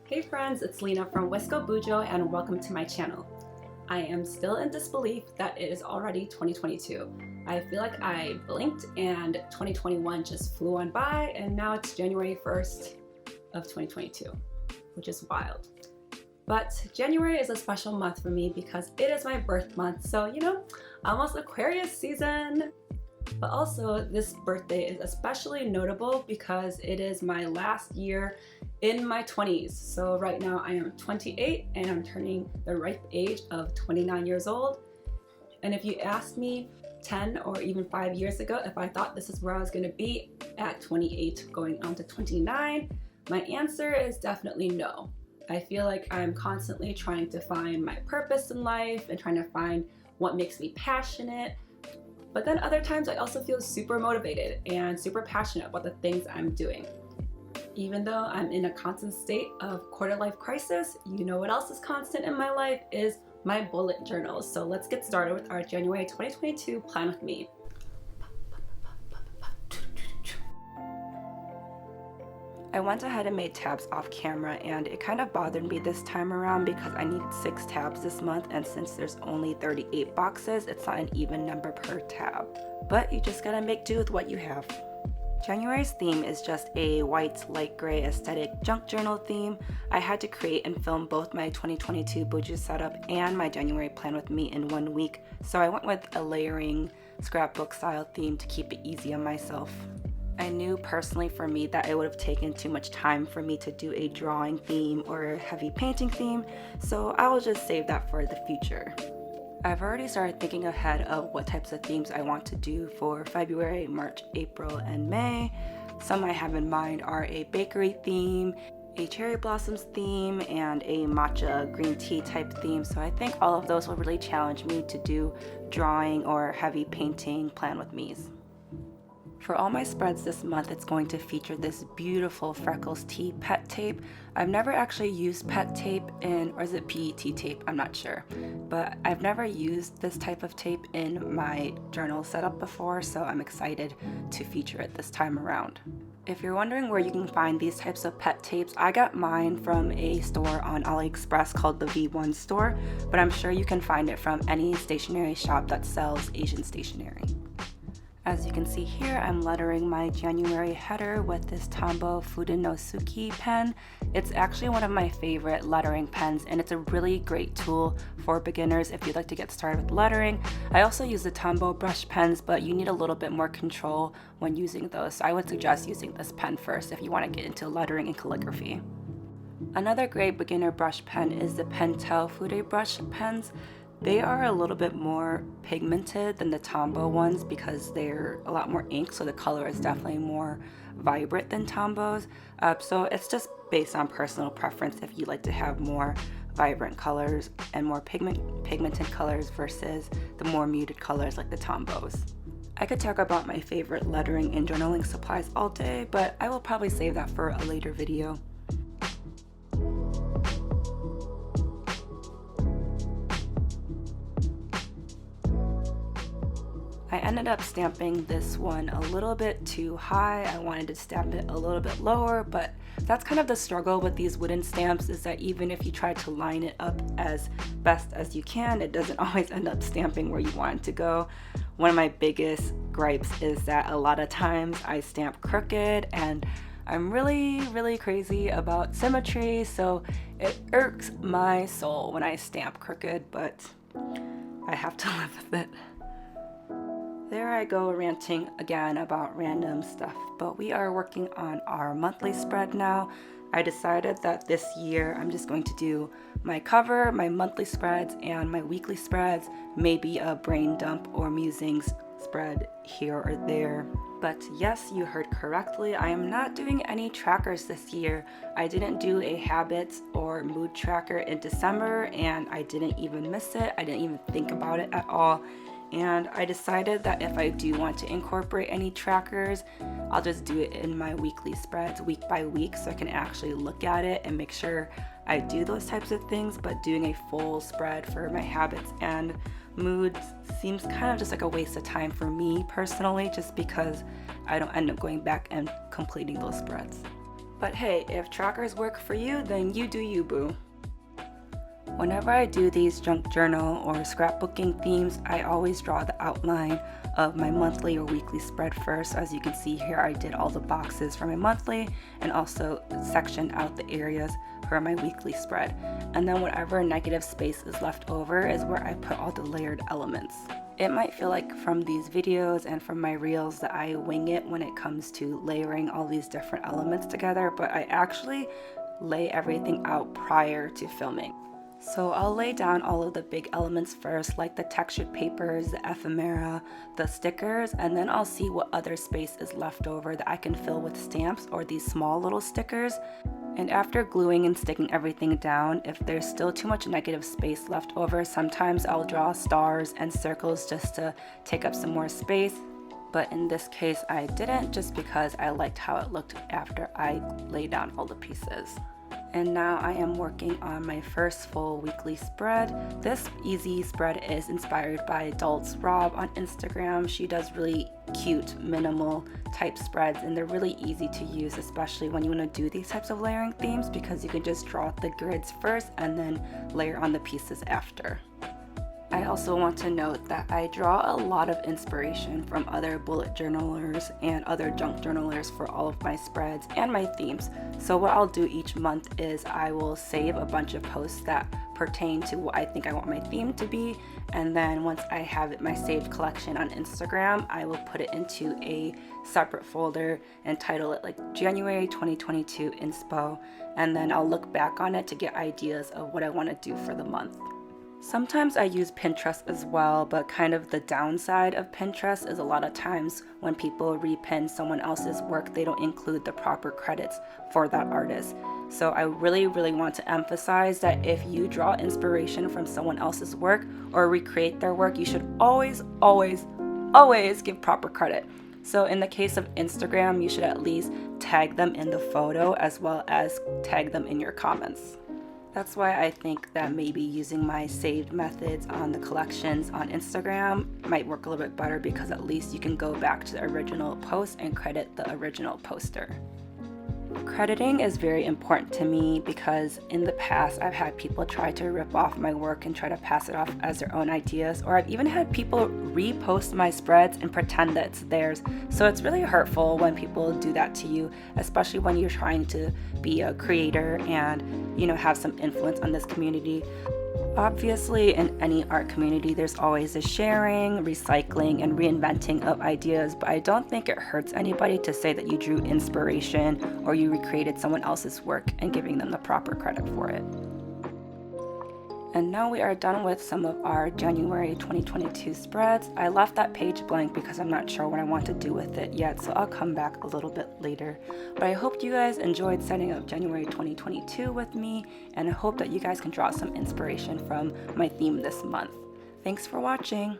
Hey friends, it's Lena from wiscobujo and welcome to my channel. I am still in disbelief that it is already 2022. I feel like I blinked and 2021 just flew on by and now it's January 1st of 2022, which is wild. But January is a special month for me because it is my birth month, so almost Aquarius season. But also this birthday is especially notable because it is my last year in my 20s. So right now I am 28 and I'm turning the ripe age of 29 years old. And if you asked me 10 or even 5 years ago if I thought this is where I was going to be at 28 going on to 29, my answer is definitely no. I feel like I'm constantly trying to find my purpose in life and trying to find what makes me passionate. But then other times I also feel super motivated and super passionate about the things I'm doing. Even though I'm in a constant state of quarter-life crisis, you know what else is constant in my life is my bullet journals. So let's get started with our January 2022 plan with me. I went ahead and made tabs off camera and it kind of bothered me this time around because I needed 6 tabs this month, and since there's only 38 boxes, it's not an even number per tab. But you just gotta make do with what you have. January's theme is just a white, light gray aesthetic junk journal theme. I had to create and film both my 2022 bujo setup and my January plan with me in 1 week, so I went with a layering scrapbook style theme to keep it easy on myself. I knew personally for me that it would have taken too much time for me to do a drawing theme or a heavy painting theme, so I will just save that for the future. I've already started thinking ahead of what types of themes I want to do for February, March, April, and May. Some I have in mind are a bakery theme, a cherry blossoms theme, and a matcha green tea type theme, so I think all of those will really challenge me to do drawing or heavy painting plan with me's. For all my spreads this month, it's going to feature this beautiful Freckles Tea pet tape. I've never actually used pet tape or is it PET tape? I'm not sure. But I've never used this type of tape in my journal setup before, so I'm excited to feature it this time around. If you're wondering where you can find these types of pet tapes, I got mine from a store on AliExpress called the V1 store, but I'm sure you can find it from any stationery shop that sells Asian stationery. As you can see here, I'm lettering my January header with this Tombow Fudenosuke pen. It's actually one of my favorite lettering pens, and it's a really great tool for beginners if you'd like to get started with lettering. I also use the Tombow brush pens, but you need a little bit more control when using those, so I would suggest using this pen first if you want to get into lettering and calligraphy. Another great beginner brush pen is the Pentel Fude brush pens. They are a little bit more pigmented than the Tombow ones because they're a lot more ink, so the color is definitely more vibrant than Tombow's. So it's just based on personal preference if you like to have more vibrant colors and more pigmented colors versus the more muted colors like the Tombow's. I could talk about my favorite lettering and journaling supplies all day, but I will probably save that for a later video. I ended up stamping this one a little bit too high. I wanted to stamp it a little bit lower, but that's kind of the struggle with these wooden stamps, is that even if you try to line it up as best as you can, it doesn't always end up stamping where you want it to go. One of my biggest gripes is that a lot of times I stamp crooked, and I'm really crazy about symmetry, so it irks my soul when I stamp crooked, but I have to live with it. There I go ranting again about random stuff, but we are working on our monthly spread now. I decided that this year I'm just going to do my cover, my monthly spreads, and my weekly spreads, maybe a brain dump or musings spread here or there. But yes, you heard correctly, I am not doing any trackers this year. I didn't do a habits or mood tracker in December, and I didn't even miss it. I didn't even think about it at all. And I decided that if I do want to incorporate any trackers, I'll just do it in my weekly spreads week by week so I can actually look at it and make sure I do those types of things. But doing a full spread for my habits and moods seems kind of just like a waste of time for me personally, just because I don't end up going back and completing those spreads. But hey, if trackers work for you, then you do you, boo. Whenever I do these junk journal or scrapbooking themes, I always draw the outline of my monthly or weekly spread first. As you can see here, I did all the boxes for my monthly and also sectioned out the areas for my weekly spread. And then whatever negative space is left over is where I put all the layered elements. It might feel like from these videos and from my reels that I wing it when it comes to layering all these different elements together, but I actually lay everything out prior to filming. So I'll lay down all of the big elements first, like the textured papers, the ephemera, the stickers, and then I'll see what other space is left over that I can fill with stamps or these small little stickers. And after gluing and sticking everything down, if there's still too much negative space left over, sometimes I'll draw stars and circles just to take up some more space. But in this case, I didn't, just because I liked how it looked after I laid down all the pieces. And now I am working on my first full weekly spread. This easy spread is inspired by Adults Rob on Instagram. She does really cute, minimal type spreads, and they're really easy to use, especially when you want to do these types of layering themes, because you can just draw the grids first and then layer on the pieces after. I also want to note that I draw a lot of inspiration from other bullet journalers and other junk journalers for all of my spreads and my themes. So what I'll do each month is I will save a bunch of posts that pertain to what I think I want my theme to be, and then once I have it, my saved collection on Instagram, I will put it into a separate folder and title it like January 2022 Inspo, and then I'll look back on it to get ideas of what I want to do for the month. Sometimes I use Pinterest as well, but kind of the downside of Pinterest is a lot of times when people repin someone else's work, they don't include the proper credits for that artist. So I really want to emphasize that if you draw inspiration from someone else's work or recreate their work, you should always give proper credit. So in the case of Instagram, you should at least tag them in the photo as well as tag them in your comments. That's why I think that maybe using my saved methods on the collections on Instagram might work a little bit better, because at least you can go back to the original post and credit the original poster. Crediting is very important to me because in the past I've had people try to rip off my work and try to pass it off as their own ideas, or I've even had people repost my spreads and pretend that it's theirs. So it's really hurtful when people do that to you, especially when you're trying to be a creator and, have some influence on this community. Obviously, in any art community, there's always a sharing, recycling, and reinventing of ideas, but I don't think it hurts anybody to say that you drew inspiration or you recreated someone else's work and giving them the proper credit for it. And now we are done with some of our January 2022 spreads. I left that page blank because I'm not sure what I want to do with it yet, so I'll come back a little bit later. But I hope you guys enjoyed setting up January 2022 with me, and I hope that you guys can draw some inspiration from my theme this month. Thanks for watching!